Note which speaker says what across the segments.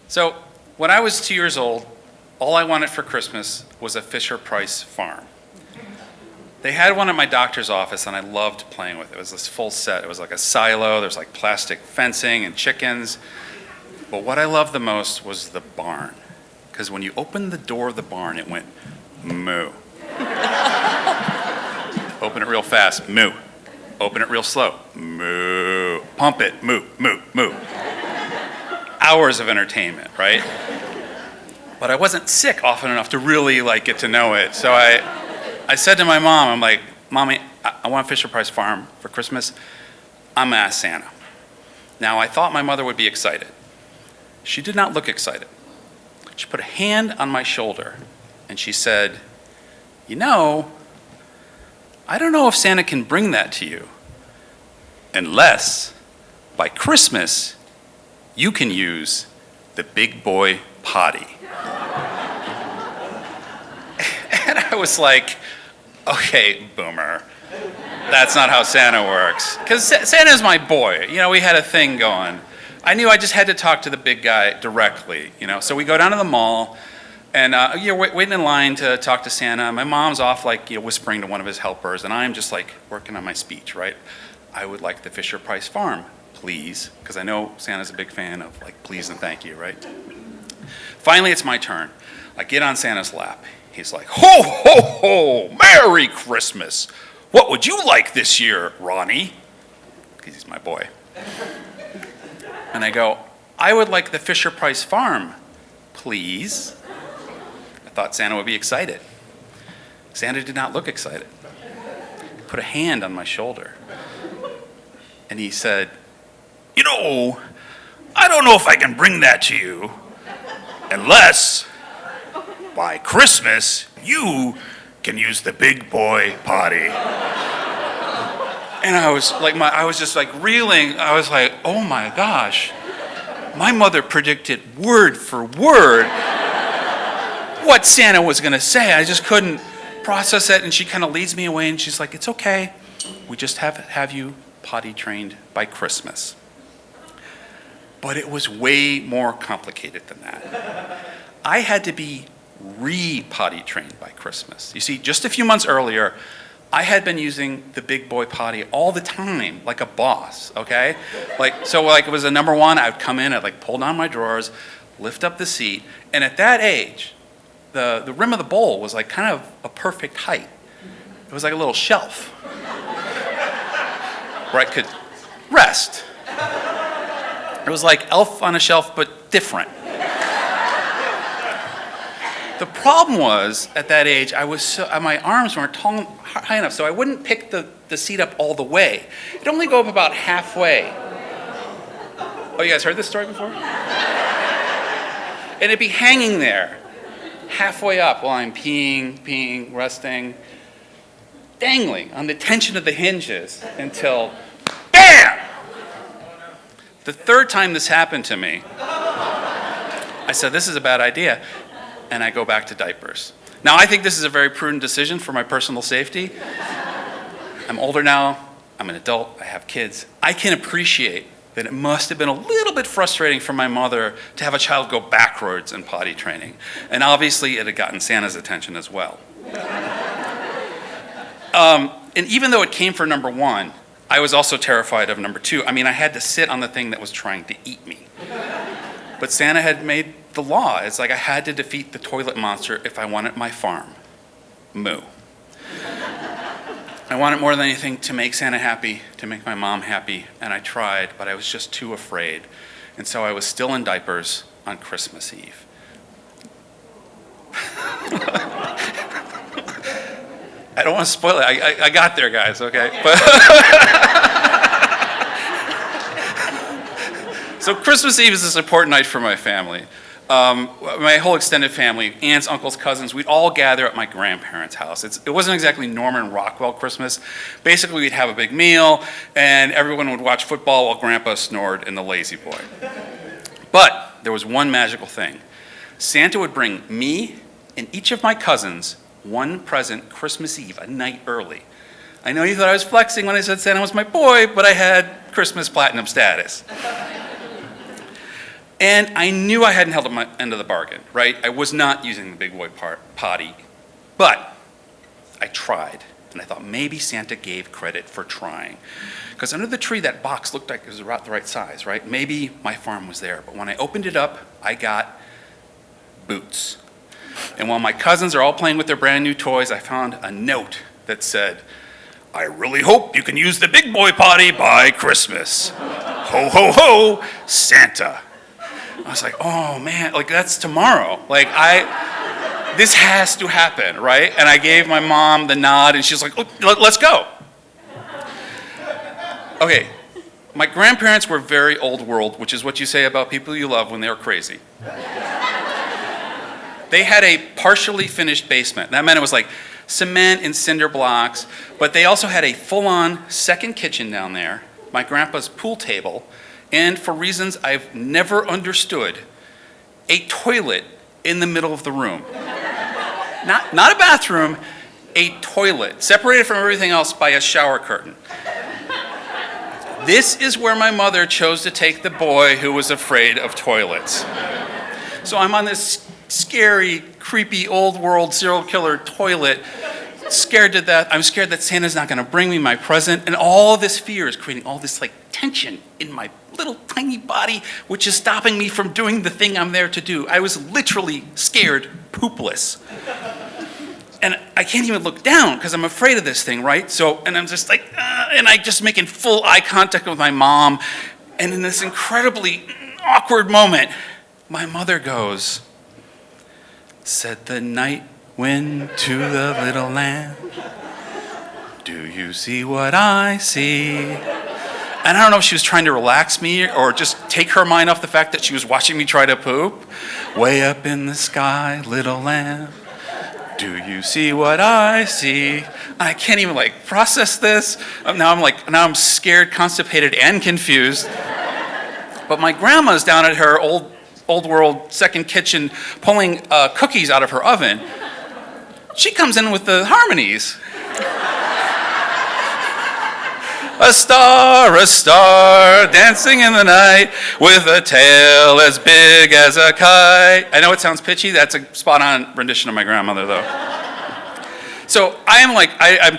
Speaker 1: So when I was 2 years old, all I wanted for Christmas was a Fisher-Price farm. They had one at my doctor's office, and I loved playing with it. It was this full set. It was like a silo. There's like plastic fencing and chickens. But what I loved the most was the barn, because when you opened the door of the barn, it went moo. Open it real fast, moo. Open it real slow, moo. Pump it, moo, moo, moo. Hours of entertainment, right? But I wasn't sick often enough to really get to know it. So I said to my mom, I'm like, Mommy, I want a Fisher-Price farm for Christmas. I'm gonna ask Santa. Now, I thought my mother would be excited. She did not look excited. She put a hand on my shoulder and she said, I don't know if Santa can bring that to you unless by Christmas you can use the big boy potty. And I was like, okay, boomer, that's not how Santa works. Because Santa's my boy. We had a thing going. I knew I just had to talk to the big guy directly. So we go down to the mall, and you're waiting in line to talk to Santa. My mom's off whispering to one of his helpers, and I'm just working on my speech, right? I would like the Fisher-Price farm, please, because I know Santa's a big fan of please and thank you, right? Finally, it's my turn. I get on Santa's lap. He's like, ho, ho, ho, Merry Christmas. What would you like this year, Ronnie? Because he's my boy. And I go, I would like the Fisher-Price farm, please. I thought Santa would be excited. Santa did not look excited. He put a hand on my shoulder. And he said, I don't know if I can bring that to you unless by Christmas you can use the big boy potty. And I was just reeling. I was like, oh my gosh, my mother predicted word for word what Santa was gonna say. I just couldn't process it, and she kind of leads me away, and she's like, it's okay, we just have you potty trained by Christmas. But it was way more complicated than that. I had to be re-potty trained by Christmas. You see, just a few months earlier, I had been using the big boy potty all the time, like a boss, okay? It was a number one, I would come in, I'd pull down my drawers, lift up the seat, and at that age, the rim of the bowl was kind of a perfect height. It was like a little shelf where I could rest. It was like Elf on a Shelf, but different. The problem was, at that age, my arms weren't high enough, so I wouldn't pick the seat up all the way. It'd only go up about halfway. Oh, you guys heard this story before? And it'd be hanging there, halfway up while I'm peeing, resting, dangling on the tension of the hinges until, BAM! The third time this happened to me, I said, this is a bad idea. And I go back to diapers. Now, I think this is a very prudent decision for my personal safety. I'm older now, I'm an adult, I have kids. I can appreciate that it must have been a little bit frustrating for my mother to have a child go backwards in potty training. And obviously, it had gotten Santa's attention as well. And even though it came for number one, I was also terrified of number two. I had to sit on the thing that was trying to eat me. But Santa had made the law. It's I had to defeat the toilet monster if I wanted my farm. Moo. I wanted more than anything to make Santa happy, to make my mom happy, and I tried, but I was just too afraid. And so I was still in diapers on Christmas Eve. I don't want to spoil it. I got there, guys, okay? So Christmas Eve is this important night for my family. My whole extended family, aunts, uncles, cousins, we'd all gather at my grandparents' house. It wasn't exactly Norman Rockwell Christmas. Basically, we'd have a big meal, and everyone would watch football while Grandpa snored in the lazy boy. But there was one magical thing. Santa would bring me and each of my cousins one present Christmas Eve, a night early. I know you thought I was flexing when I said Santa was my boy, but I had Christmas platinum status. And I knew I hadn't held up my end of the bargain, right? I was not using the big boy potty, but I tried. And I thought maybe Santa gave credit for trying. Because under the tree, that box looked like it was about the right size, right? Maybe my farm was there. But when I opened it up, I got boots. And while my cousins are all playing with their brand new toys, I found a note that said, "I really hope you can use the big boy potty by Christmas. Ho, ho, ho, Santa." I was like, oh man, like that's tomorrow. This has to happen, right? And I gave my mom the nod and she's like, oh, let's go. Okay, my grandparents were very old world, which is what you say about people you love when they're crazy. They had a partially finished basement. That meant it was like cement and cinder blocks, but they also had a full-on second kitchen down there, my grandpa's pool table, and for reasons I've never understood, a toilet in the middle of the room. Not a bathroom, a toilet, separated from everything else by a shower curtain. This is where my mother chose to take the boy who was afraid of toilets. So I'm on this scary, creepy, old world serial killer toilet, scared to death. I'm scared that Santa's not gonna bring me my present, and all this fear is creating all this tension in my little tiny body, which is stopping me from doing the thing I'm there to do. I was literally scared poopless. And I can't even look down because I'm afraid of this thing, right? And I'm just and I just making full eye contact with my mom. And in this incredibly awkward moment, my mother goes, "Said the night wind to the little lamb, do you see what I see?" And I don't know if she was trying to relax me or just take her mind off the fact that she was watching me try to poop. "Way up in the sky, little lamb, do you see what I see?" I can't even process this. Now I'm scared, constipated, and confused. But my grandma's down at her old world second kitchen pulling cookies out of her oven. She comes in with the harmonies. A star, dancing in the night, with a tail as big as a kite. I know it sounds pitchy. That's a spot-on rendition of my grandmother, though. So I'm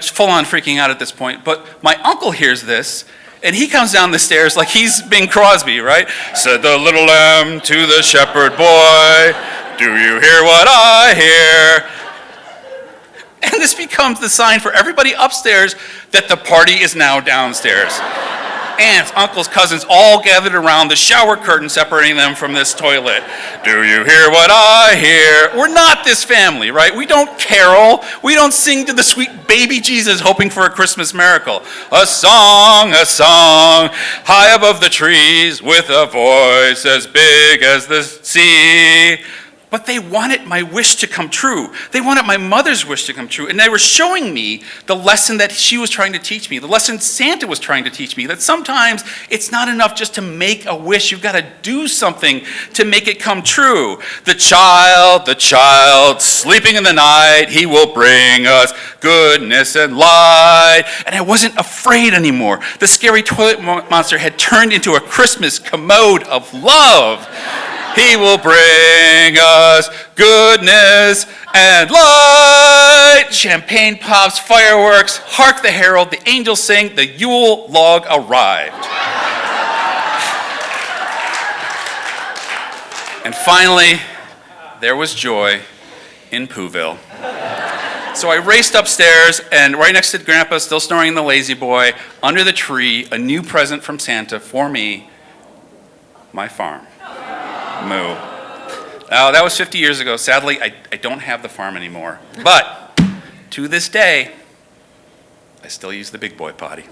Speaker 1: full-on freaking out at this point. But my uncle hears this, and he comes down the stairs like he's Bing Crosby, right? "Said the little lamb to the shepherd boy, do you hear what I hear?" And this becomes the sign for everybody upstairs that the party is now downstairs. Aunts, uncles, cousins, all gathered around the shower curtain separating them from this toilet. "Do you hear what I hear?" We're not this family, right? We don't carol. We don't sing to the sweet baby Jesus hoping for a Christmas miracle. A song, high above the trees, with a voice as big as the sea. But they wanted my wish to come true. They wanted my mother's wish to come true. And they were showing me the lesson that she was trying to teach me, the lesson Santa was trying to teach me, that sometimes it's not enough just to make a wish. You've got to do something to make it come true. The child, sleeping in the night, he will bring us goodness and light. And I wasn't afraid anymore. The scary toilet monster had turned into a Christmas commode of love. He will bring us goodness and light. Champagne pops, fireworks, hark the herald, the angels sing, the Yule log arrived. And finally, there was joy in Pooville. So I raced upstairs, and right next to Grandpa, still snoring in the lazy boy, under the tree, a new present from Santa for me, my farm. Moo. Oh, that was 50 years ago. Sadly, I don't have the farm anymore. But to this day, I still use the big boy potty.